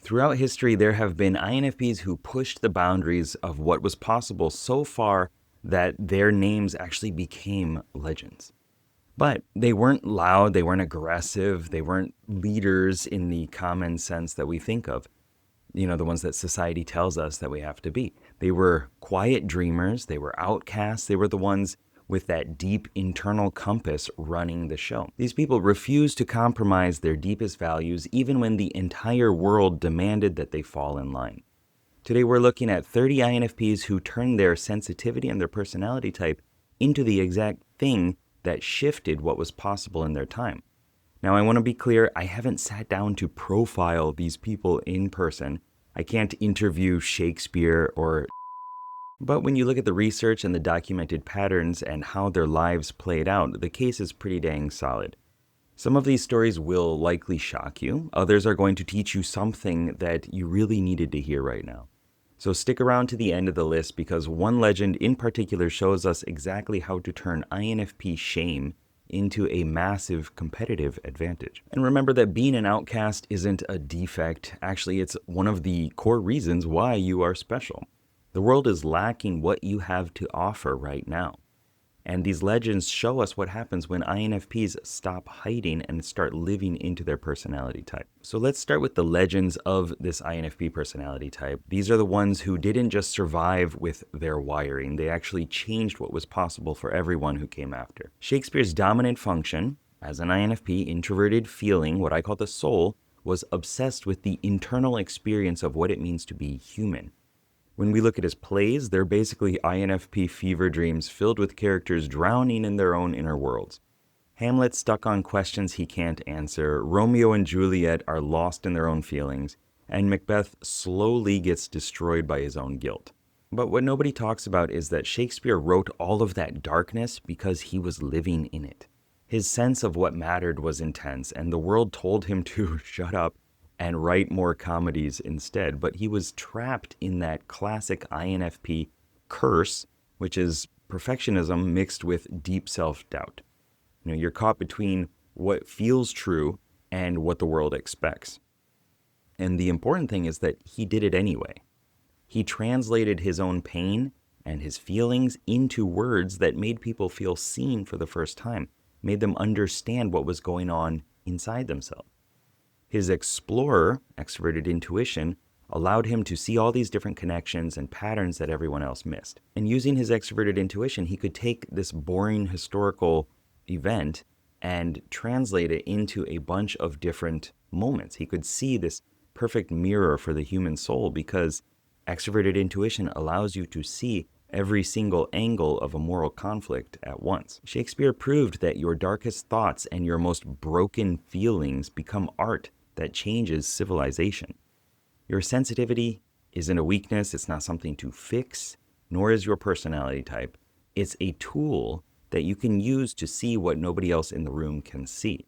Throughout history, there have been INFPs who pushed the boundaries of what was possible so far that their names actually became legends. But they weren't loud, they weren't aggressive, they weren't leaders in the common sense that we think of. The ones that society tells us that we have to be. They were quiet dreamers, they were outcasts, they were the ones with that deep internal compass running the show. These people refused to compromise their deepest values even when the entire world demanded that they fall in line. Today we're looking at 30 INFPs who turned their sensitivity and their personality type into the exact thing that shifted what was possible in their time. Now, I want to be clear, I haven't sat down to profile these people in person. I can't interview Shakespeare but when you look at the research and the documented patterns and how their lives played out, the case is pretty dang solid. Some of these stories will likely shock you. Others are going to teach you something that you really needed to hear right now. So stick around to the end of the list because one legend in particular shows us exactly how to turn INFP shame into a massive competitive advantage. And remember that being an outcast isn't a defect. Actually, it's one of the core reasons why you are special. The world is lacking what you have to offer right now. And these legends show us what happens when INFPs stop hiding and start living into their personality type. So let's start with the legends of this INFP personality type. These are the ones who didn't just survive with their wiring, they actually changed what was possible for everyone who came after. Shakespeare's dominant function, as an INFP introverted feeling, what I call the soul, was obsessed with the internal experience of what it means to be human. When we look at his plays, they're basically INFP fever dreams filled with characters drowning in their own inner worlds. Hamlet stuck on questions he can't answer, Romeo and Juliet are lost in their own feelings, and Macbeth slowly gets destroyed by his own guilt. But what nobody talks about is that Shakespeare wrote all of that darkness because he was living in it. His sense of what mattered was intense, and the world told him to shut up and write more comedies instead. But he was trapped in that classic INFP curse, which is perfectionism mixed with deep self-doubt. You're caught between what feels true and what the world expects. And the important thing is that he did it anyway. He translated his own pain and his feelings into words that made people feel seen for the first time, made them understand what was going on inside themselves. His explorer, extroverted intuition, allowed him to see all these different connections and patterns that everyone else missed. And using his extroverted intuition, he could take this boring historical event and translate it into a bunch of different moments. He could see this perfect mirror for the human soul because extroverted intuition allows you to see every single angle of a moral conflict at once. Shakespeare proved that your darkest thoughts and your most broken feelings become art that changes civilization. Your sensitivity isn't a weakness, it's not something to fix, nor is your personality type. It's a tool that you can use to see what nobody else in the room can see.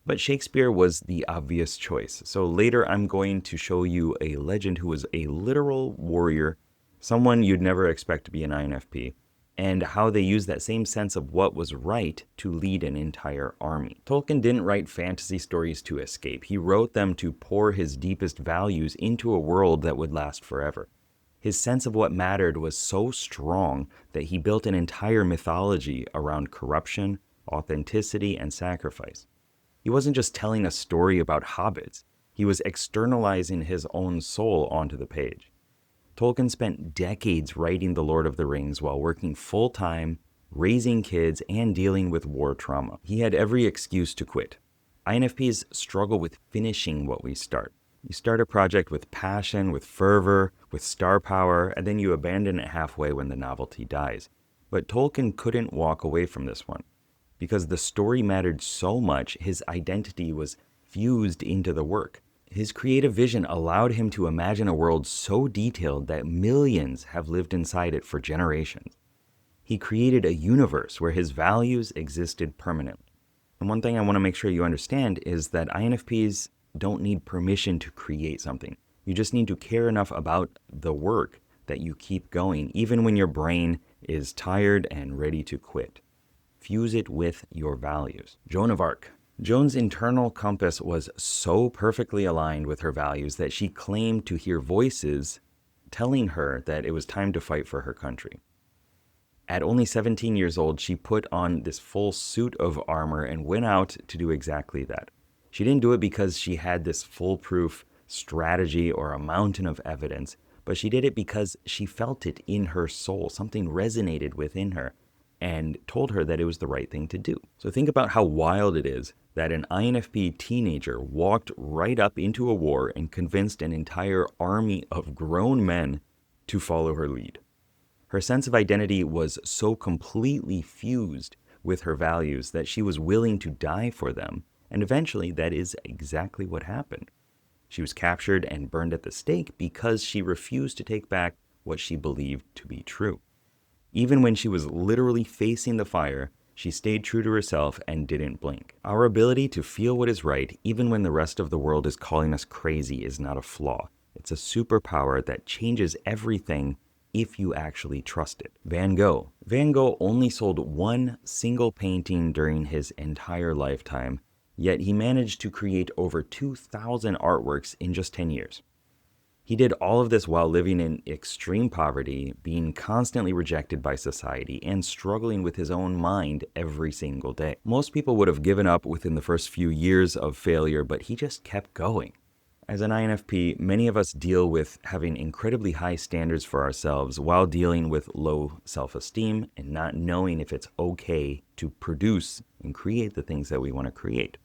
But Shakespeare was the obvious choice. So later I'm going to show you a legend who was a literal warrior, someone you'd never expect to be an INFP, and how they used that same sense of what was right to lead an entire army. Tolkien didn't write fantasy stories to escape. He wrote them to pour his deepest values into a world that would last forever. His sense of what mattered was so strong that he built an entire mythology around corruption, authenticity, and sacrifice. He wasn't just telling a story about hobbits. He was externalizing his own soul onto the page. Tolkien spent decades writing The Lord of the Rings while working full-time, raising kids, and dealing with war trauma. He had every excuse to quit. INFPs struggle with finishing what we start. You start a project with passion, with fervor, with star power, and then you abandon it halfway when the novelty dies. But Tolkien couldn't walk away from this one. Because the story mattered so much, his identity was fused into the work. His creative vision allowed him to imagine a world so detailed that millions have lived inside it for generations. He created a universe where his values existed permanently. And one thing I want to make sure you understand is that INFPs don't need permission to create something. You just need to care enough about the work that you keep going, even when your brain is tired and ready to quit. Fuse it with your values. Joan of Arc. Joan's internal compass was so perfectly aligned with her values that she claimed to hear voices telling her that it was time to fight for her country. At only 17 years old, she put on this full suit of armor and went out to do exactly that. She didn't do it because she had this foolproof strategy or a mountain of evidence, but she did it because she felt it in her soul. Something resonated within her and told her that it was the right thing to do. So think about how wild it is that an INFP teenager walked right up into a war and convinced an entire army of grown men to follow her lead. Her sense of identity was so completely fused with her values that she was willing to die for them, and eventually that is exactly what happened. She was captured and burned at the stake because she refused to take back what she believed to be true. Even when she was literally facing the fire, she stayed true to herself and didn't blink. Our ability to feel what is right, even when the rest of the world is calling us crazy, is not a flaw. It's a superpower that changes everything if you actually trust it. Van Gogh. Van Gogh only sold one single painting during his entire lifetime, yet he managed to create over 2,000 artworks in just 10 years. He did all of this while living in extreme poverty, being constantly rejected by society, and struggling with his own mind every single day. Most people would have given up within the first few years of failure, but he just kept going. As an INFP, many of us deal with having incredibly high standards for ourselves while dealing with low self-esteem and not knowing if it's okay to produce and create the things that we want to create.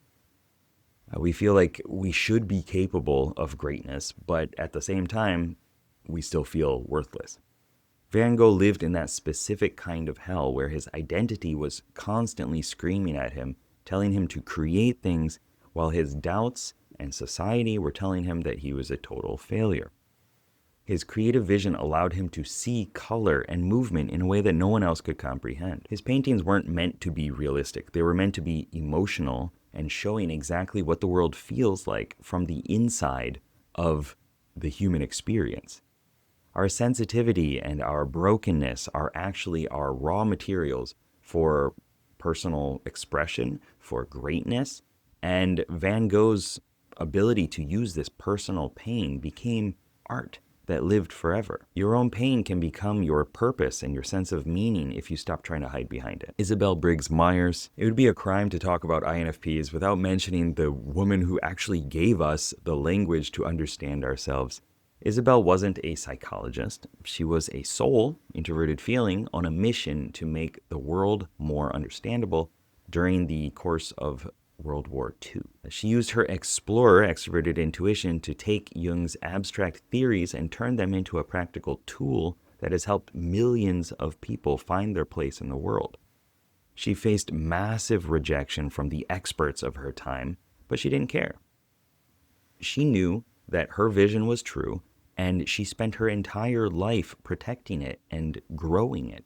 We feel like we should be capable of greatness, but at the same time, we still feel worthless. Van Gogh lived in that specific kind of hell where his identity was constantly screaming at him, telling him to create things, while his doubts and society were telling him that he was a total failure. His creative vision allowed him to see color and movement in a way that no one else could comprehend. His paintings weren't meant to be realistic. They were meant to be emotional and showing exactly what the world feels like from the inside of the human experience. Our sensitivity and our brokenness are actually our raw materials for personal expression, for greatness, and Van Gogh's ability to use this personal pain became art that lived forever. Your own pain can become your purpose and your sense of meaning if you stop trying to hide behind it. Isabel Briggs Myers. It would be a crime to talk about INFPs without mentioning the woman who actually gave us the language to understand ourselves. Isabel wasn't a psychologist. She was a soul, introverted feeling, on a mission to make the world more understandable during the course of World War II. She used her explorer, extroverted intuition to take Jung's abstract theories and turn them into a practical tool that has helped millions of people find their place in the world. She faced massive rejection from the experts of her time, but she didn't care. She knew that her vision was true, and she spent her entire life protecting it and growing it.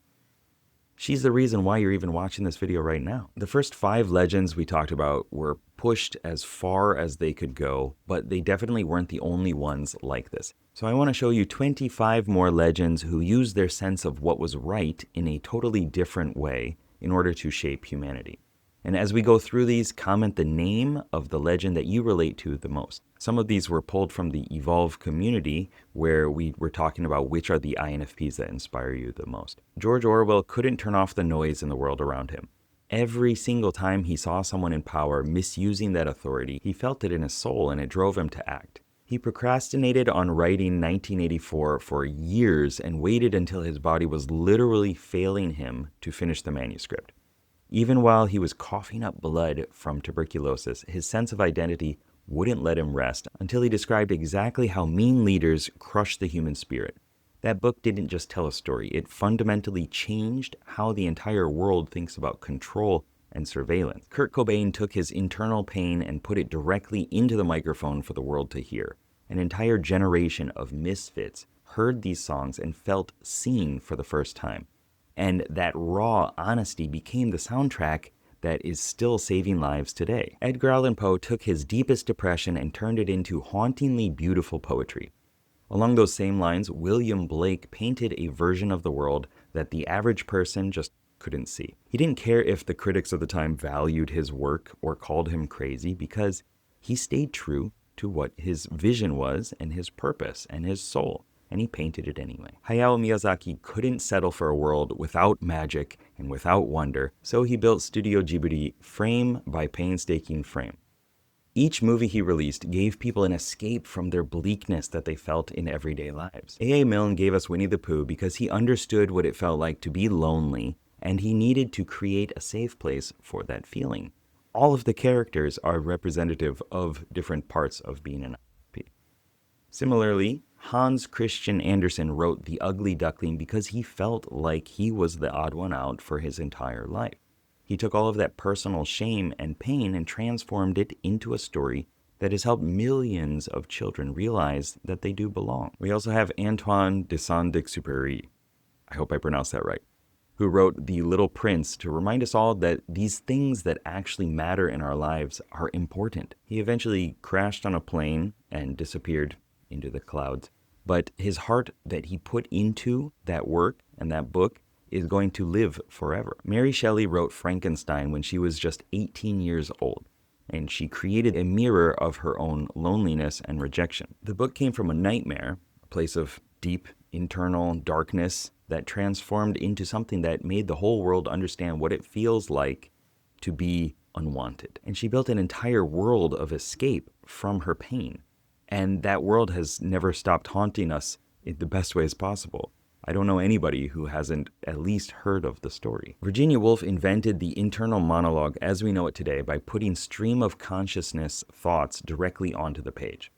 She's the reason why you're even watching this video right now. The first 5 legends we talked about were pushed as far as they could go, but they definitely weren't the only ones like this. So I want to show you 25 more legends who used their sense of what was right in a totally different way in order to shape humanity. And as we go through these, comment the name of the legend that you relate to the most. Some of these were pulled from the Evolve community, where we were talking about which are the INFPs that inspire you the most. George Orwell couldn't turn off the noise in the world around him. Every single time he saw someone in power misusing that authority, he felt it in his soul and it drove him to act. He procrastinated on writing 1984 for years and waited until his body was literally failing him to finish the manuscript. Even while he was coughing up blood from tuberculosis, his sense of identity wouldn't let him rest until he described exactly how mean leaders crush the human spirit. That book didn't just tell a story, it fundamentally changed how the entire world thinks about control and surveillance. Kurt Cobain took his internal pain and put it directly into the microphone for the world to hear. An entire generation of misfits heard these songs and felt seen for the first time. And that raw honesty became the soundtrack that is still saving lives today. Edgar Allan Poe took his deepest depression and turned it into hauntingly beautiful poetry. Along those same lines, William Blake painted a version of the world that the average person just couldn't see. He didn't care if the critics of the time valued his work or called him crazy because he stayed true to what his vision was and his purpose and his soul, and he painted it anyway. Hayao Miyazaki couldn't settle for a world without magic and without wonder, so he built Studio Ghibli frame by painstaking frame. Each movie he released gave people an escape from their bleakness that they felt in everyday lives. A.A. Milne gave us Winnie the Pooh because he understood what it felt like to be lonely, and he needed to create a safe place for that feeling. All of the characters are representative of different parts of being an INFP. Similarly, Hans Christian Andersen wrote The Ugly Duckling because he felt like he was the odd one out for his entire life. He took all of that personal shame and pain and transformed it into a story that has helped millions of children realize that they do belong. We also have Antoine de Saint-Exupéry, I hope I pronounced that right, who wrote The Little Prince to remind us all that these things that actually matter in our lives are important. He eventually crashed on a plane and disappeared into the clouds, but his heart that he put into that work and that book is going to live forever. Mary Shelley wrote Frankenstein when she was just 18 years old, and she created a mirror of her own loneliness and rejection. The book came from a nightmare, a place of deep internal darkness that transformed into something that made the whole world understand what it feels like to be unwanted. And she built an entire world of escape from her pain. And that world has never stopped haunting us in the best ways possible. I don't know anybody who hasn't at least heard of the story. Virginia Woolf invented the internal monologue as we know it today by putting stream of consciousness thoughts directly onto the page.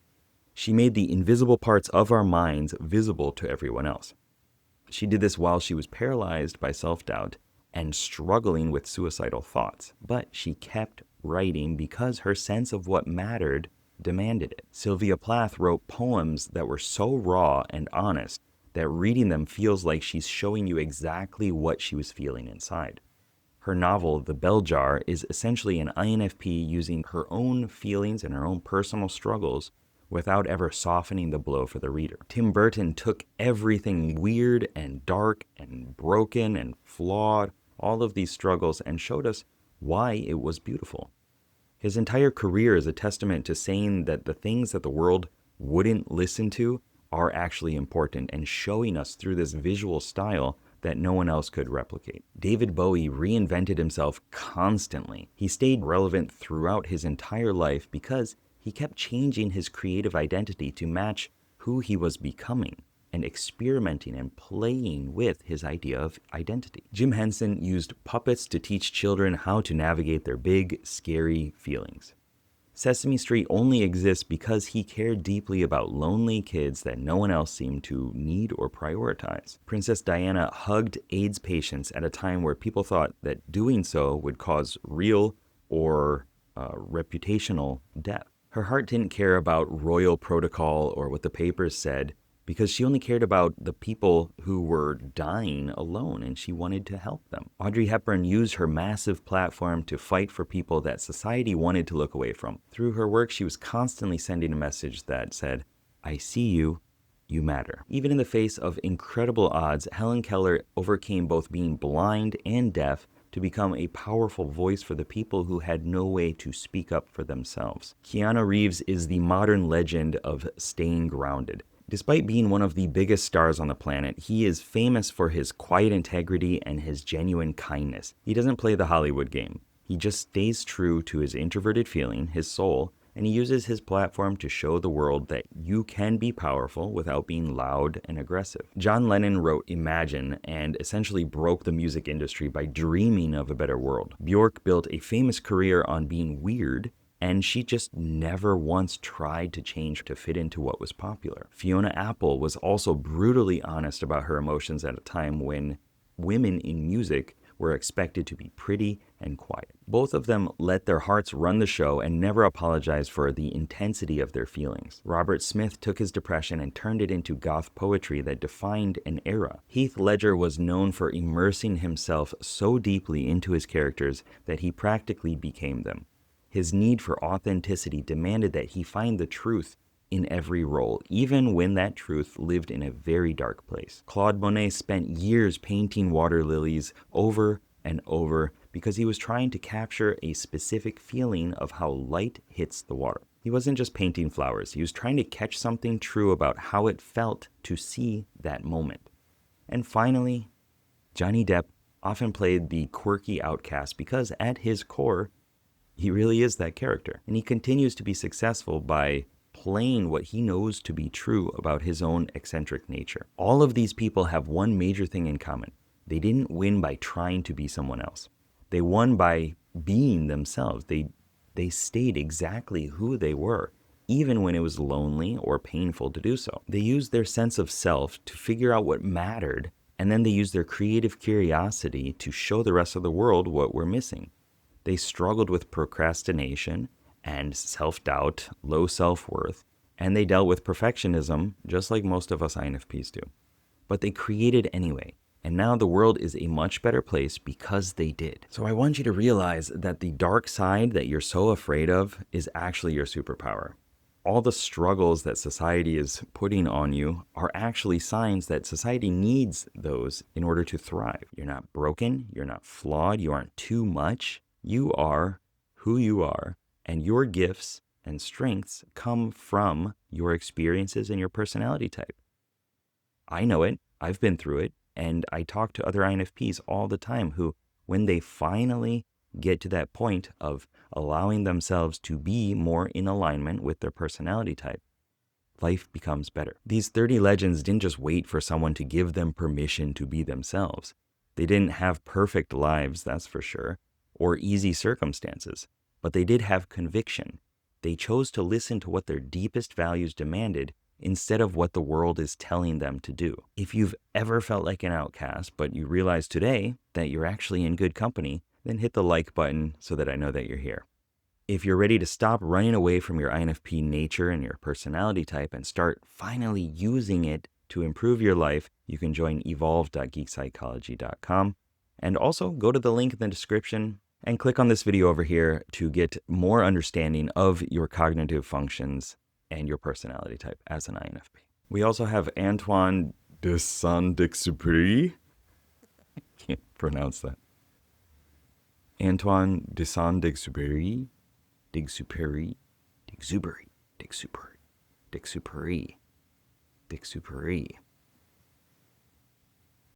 She made the invisible parts of our minds visible to everyone else. She did this while she was paralyzed by self-doubt and struggling with suicidal thoughts, but she kept writing because her sense of what mattered demanded it. Sylvia Plath wrote poems that were so raw and honest that reading them feels like she's showing you exactly what she was feeling inside. Her novel, The Bell Jar, is essentially an INFP using her own feelings and her own personal struggles without ever softening the blow for the reader. Tim Burton took everything weird and dark and broken and flawed, all of these struggles, and showed us why it was beautiful. His entire career is a testament to saying that the things that the world wouldn't listen to are actually important and showing us through this visual style that no one else could replicate. David Bowie reinvented himself constantly. He stayed relevant throughout his entire life because he kept changing his creative identity to match who he was becoming and experimenting and playing with his idea of identity. Jim Henson used puppets to teach children how to navigate their big, scary feelings. Sesame Street only exists because he cared deeply about lonely kids that no one else seemed to need or prioritize. Princess Diana hugged AIDS patients at a time where people thought that doing so would cause real or reputational death. Her heart didn't care about royal protocol or what the papers said because she only cared about the people who were dying alone and she wanted to help them. Audrey Hepburn used her massive platform to fight for people that society wanted to look away from. Through her work, she was constantly sending a message that said, "I see you, you matter." Even in the face of incredible odds, Helen Keller overcame both being blind and deaf to become a powerful voice for the people who had no way to speak up for themselves. Keanu Reeves is the modern legend of staying grounded. Despite being one of the biggest stars on the planet, he is famous for his quiet integrity and his genuine kindness. He doesn't play the Hollywood game. He just stays true to his introverted feeling, his soul, and he uses his platform to show the world that you can be powerful without being loud and aggressive. John Lennon wrote Imagine and essentially broke the music industry by dreaming of a better world. Bjork built a famous career on being weird, and she just never once tried to change to fit into what was popular. Fiona Apple was also brutally honest about her emotions at a time when women in music were expected to be pretty and quiet. Both of them let their hearts run the show and never apologized for the intensity of their feelings. Robert Smith took his depression and turned it into goth poetry that defined an era. Heath Ledger was known for immersing himself so deeply into his characters that he practically became them. His need for authenticity demanded that he find the truth in every role, even when that truth lived in a very dark place. Claude Monet spent years painting water lilies over and over because he was trying to capture a specific feeling of how light hits the water. He wasn't just painting flowers. He was trying to catch something true about how it felt to see that moment. And finally, Johnny Depp often played the quirky outcast because at his core, he really is that character. And he continues to be successful by playing what he knows to be true about his own eccentric nature. All of these people have one major thing in common. They didn't win by trying to be someone else. They won by being themselves. They stayed exactly who they were, even when it was lonely or painful to do so. They used their sense of self to figure out what mattered, and then they used their creative curiosity to show the rest of the world what we're missing. They struggled with procrastination and self-doubt, low self-worth, and they dealt with perfectionism just like most of us INFPs do. But they created anyway, and now the world is a much better place because they did. So I want you to realize that the dark side that you're so afraid of is actually your superpower. All the struggles that society is putting on you are actually signs that society needs those in order to thrive. You're not broken, you're not flawed, you aren't too much. You are who you are, and your gifts and strengths come from your experiences and your personality type. I know it, I've been through it, and I talk to other INFPs all the time who, when they finally get to that point of allowing themselves to be more in alignment with their personality type, life becomes better. These 30 legends didn't just wait for someone to give them permission to be themselves. They didn't have perfect lives, that's for sure, or easy circumstances, but they did have conviction. They chose to listen to what their deepest values demanded instead of what the world is telling them to do. If you've ever felt like an outcast, but you realize today that you're actually in good company, then hit the like button so that I know that you're here. If you're ready to stop running away from your INFP nature and your personality type and start finally using it to improve your life, you can join evolve.geekpsychology.com. And also go to the link in the description and click on this video over here to get more understanding of your cognitive functions and your personality type as an INFP. We also have Antoine de Saint-Exupéry. I can't pronounce that. Antoine de Saint-Exupéry. D'Exupéry.